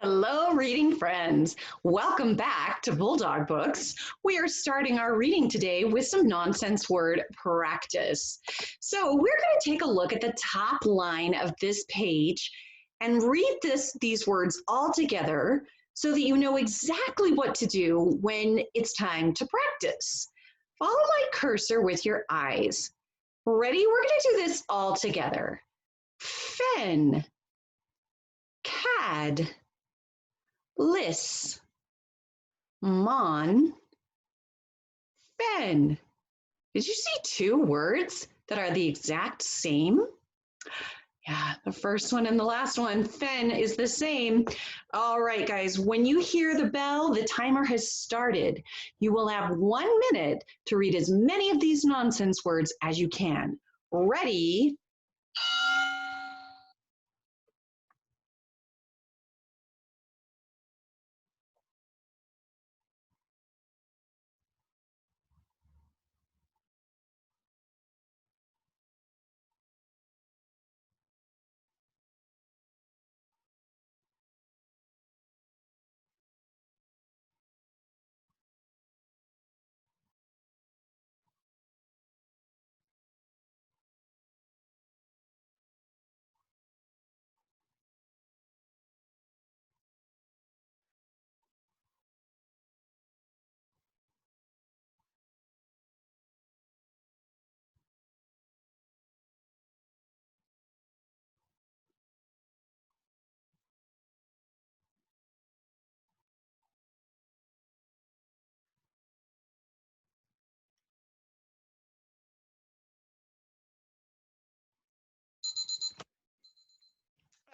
Hello, reading friends. Welcome back to Bulldog Books. We are starting our reading today with some nonsense word practice. So we're going to take a look at the top line of this page and read these words all together so that you know exactly what to do when it's time to practice. Follow my cursor with your eyes. Ready? We're going to do this all together. Fen, cad, liss, mon, fen. Did you see two words that are the exact same? Yeah, the first one and the last one, fen, is the same. All right, guys, when you hear the bell, the timer has started. You will have 1 minute to read as many of these nonsense words as you can. Ready?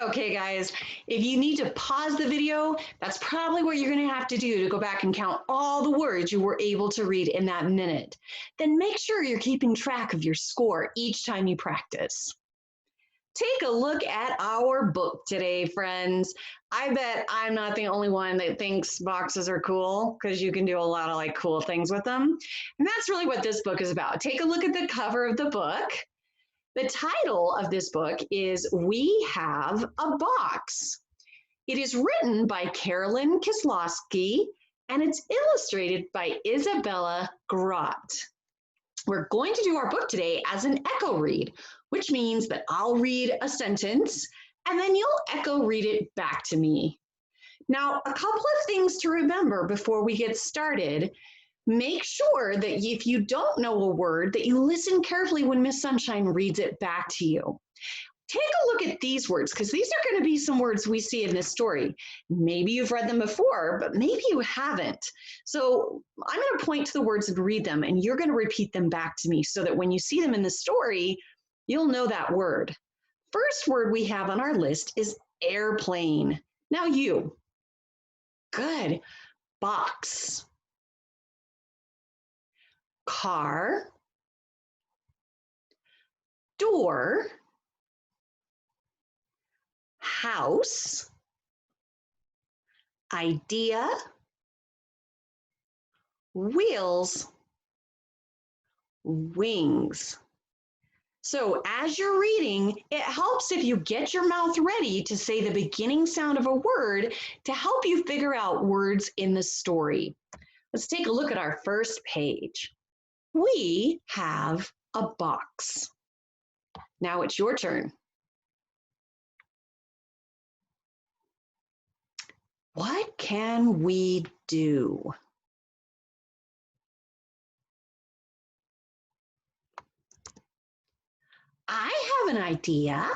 Okay, guys, if you need to pause the video, that's probably what you're going to have to do to go back and count all the words you were able to read in that minute. Then make sure you're keeping track of your score each time you practice. Take a look at our book today, friends. I bet I'm not the only one that thinks boxes are cool because you can do a lot of cool things with them. And that's really what this book is about. Take a look at the cover of the book. The title of this book is We Have a Box. It is written by Carolyn Kislowski and it's illustrated by Isabella Grott. We're going to do our book today as an echo read, which means that I'll read a sentence and then you'll echo read it back to me. Now, a couple of things to remember before we get started. Make sure that if you don't know a word, that you listen carefully when Miss Sunshine reads it back to you. Take a look at these words, because these are going to be some words we see in this story. Maybe you've read them before, but maybe you haven't. So I'm going to point to the words and read them, and you're going to repeat them back to me so that when you see them in the story, you'll know that word. First word we have on our list is airplane. Now you. Good. Box. Car, door, house, idea, wheels, wings. So as you're reading, it helps if you get your mouth ready to say the beginning sound of a word to help you figure out words in the story. Let's take a look at our first page. We have a box. Now it's your turn. What can we do? I have an idea.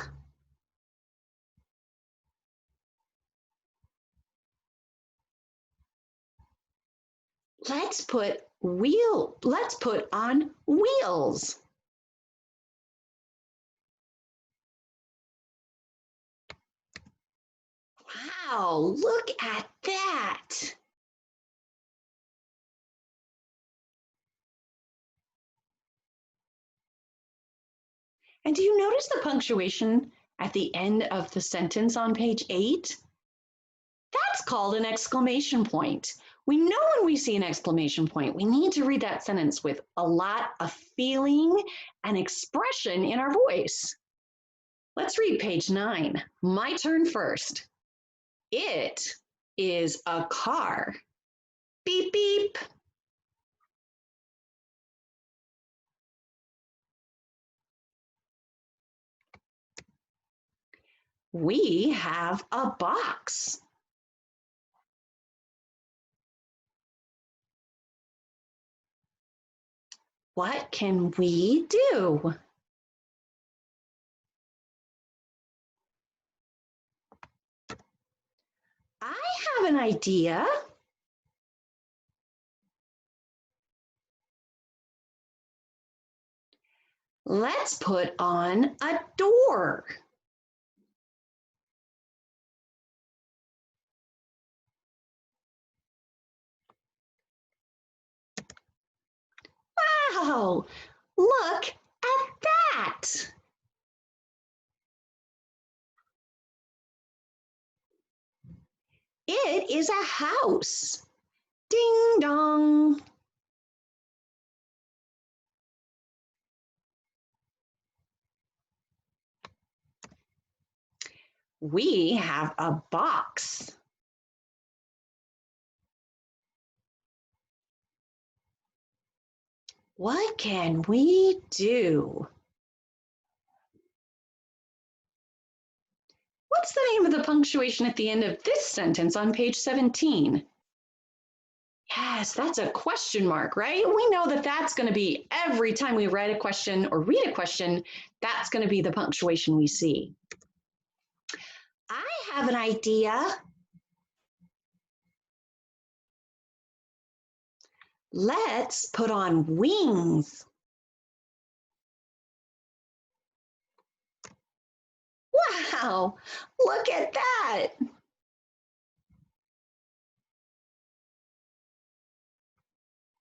Let's put on wheels. Wow, look at that. And do you notice the punctuation at the end of the sentence on page 8? That's called an exclamation point. We know when we see an exclamation point, we need to read that sentence with a lot of feeling and expression in our voice. Let's read page 9. My turn first. It is a car. Beep, beep. We have a box. What can we do? I have an idea. Let's put on a door. Wow, look at that. It is a house. Ding dong. We have a box. What can we do? What's the name of the punctuation at the end of this sentence on page 17? Yes, that's a question mark, right? We know that that's going to be every time we write a question or read a question, that's going to be the punctuation we see. I have an idea. Let's put on wings. Wow, look at that.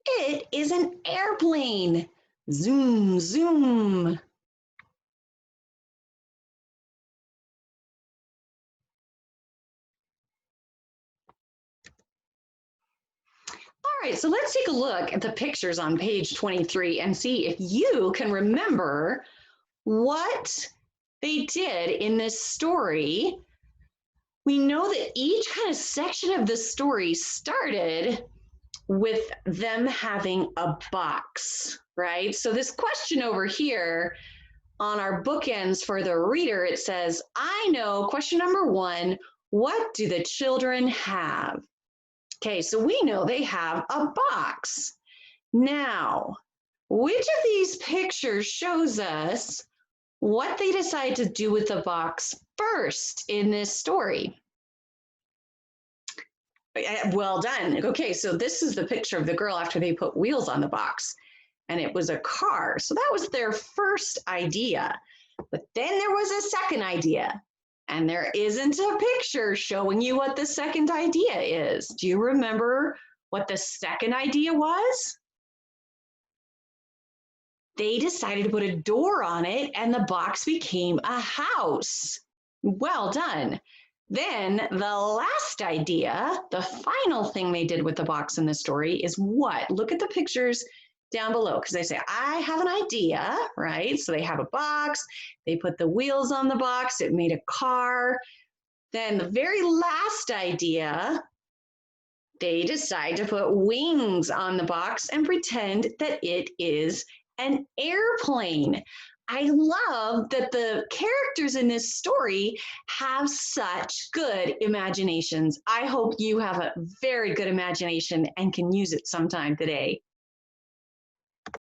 It is an airplane. Zoom, zoom. All right, so let's take a look at the pictures on page 23 and see if you can remember what they did in this story. We know that each kind of section of the story started with them having a box, right? So this question over here on our bookends for the reader, it says, I know, question number 1, what do the children have? Okay, so we know they have a box. Now, which of these pictures shows us what they decide to do with the box first in this story? Well done. Okay, so this is the picture of the girl after they put wheels on the box, and it was a car. So that was their first idea. But then there was a second idea, and there isn't a picture showing you what the second idea is. Do you remember what the second idea was? They decided to put a door on it, and the box became a house. Well done. Then the last idea, the final thing they did with the box in the story is what? Look at the pictures down below, because they say, I have an idea, right? So they have a box, they put the wheels on the box, it made a car. Then the very last idea, they decide to put wings on the box and pretend that it is an airplane. I love that the characters in this story have such good imaginations. I hope you have a very good imagination and can use it sometime today.